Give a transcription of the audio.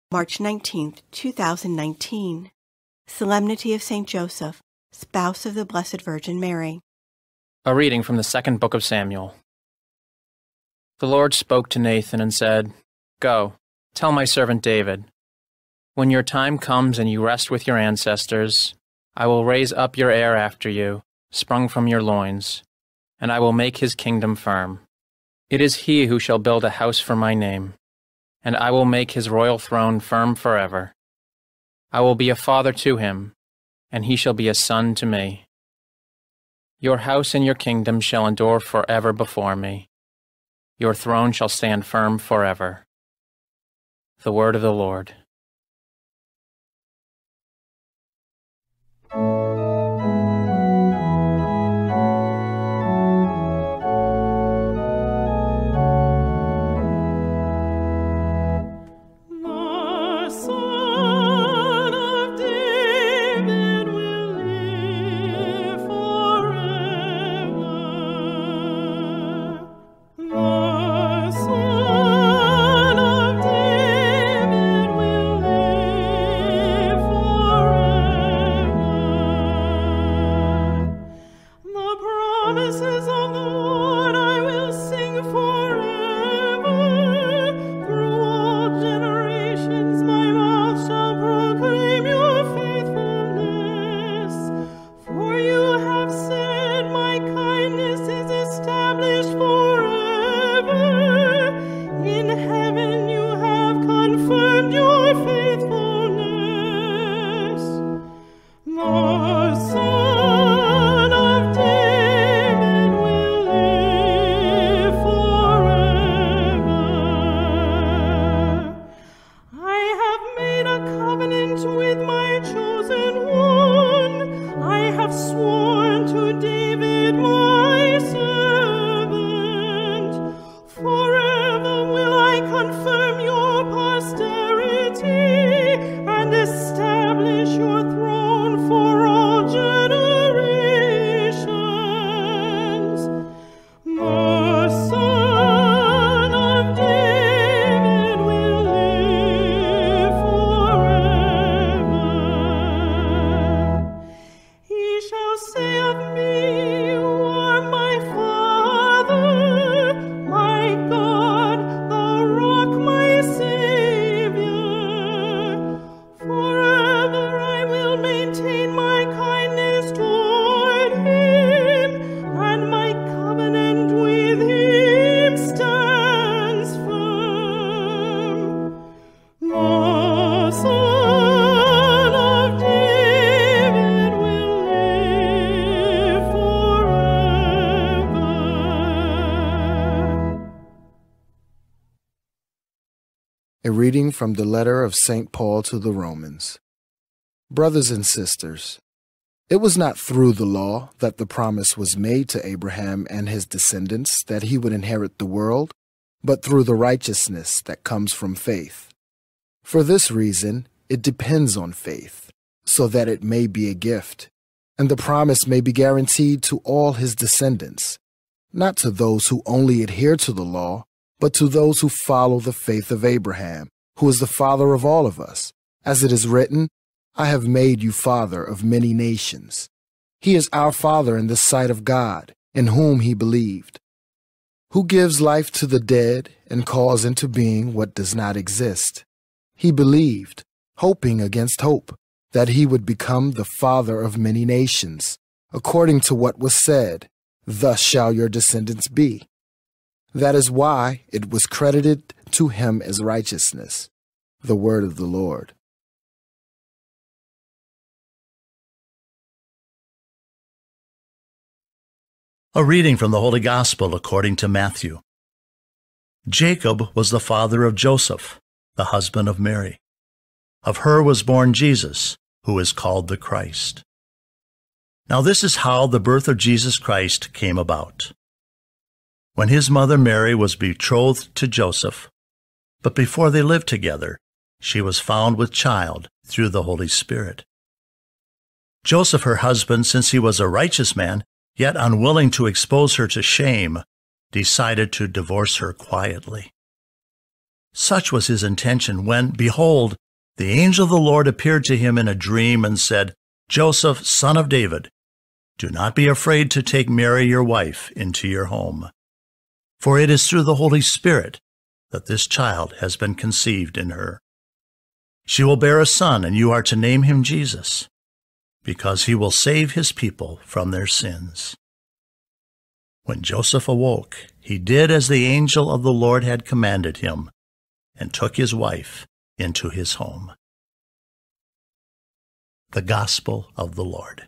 March 19, 2019. Solemnity of St. Joseph, spouse of the Blessed Virgin Mary. A reading from the second book of Samuel. The Lord spoke to Nathan and said, "Go, tell my servant David, when your time comes and you rest with your ancestors, I will raise up your heir after you, sprung from your loins, and I will make his kingdom firm. It is he who shall build a house for my name, and I will make his royal throne firm forever. I will be a father to him, and he shall be a son to me. Your house and your kingdom shall endure forever before me. Your throne shall stand firm forever." The word of the Lord. A reading from the letter of St. Paul to the Romans. Brothers and sisters, it was not through the law that the promise was made to Abraham and his descendants that he would inherit the world, but through the righteousness that comes from faith. For this reason, it depends on faith, so that it may be a gift, and the promise may be guaranteed to all his descendants, not to those who only adhere to the law, but to those who follow the faith of Abraham, who is the father of all of us. As it is written, "I have made you father of many nations." He is our Father in the sight of God, in whom he believed, who gives life to the dead and calls into being what does not exist. He believed, hoping against hope, that he would become the father of many nations, according to what was said, "Thus shall your descendants be." That is why it was credited to him as righteousness. The word of the Lord. A reading from the Holy Gospel according to Matthew. Jacob was the father of Joseph, the husband of Mary. Of her was born Jesus, who is called the Christ. Now this is how the birth of Jesus Christ came about. When his mother Mary was betrothed to Joseph, but before they lived together, she was found with child through the Holy Spirit. Joseph, her husband, since he was a righteous man, yet unwilling to expose her to shame, decided to divorce her quietly. Such was his intention when, behold, the angel of the Lord appeared to him in a dream and said, Joseph, son of David, do not be afraid to take Mary your wife into your home, for it is through the Holy Spirit that this child has been conceived in her. She will bear a son, and you are to name him Jesus, because he will save his people from their sins. When Joseph awoke, he did as the angel of the Lord had commanded him, and took his wife into his home. The Gospel of the Lord.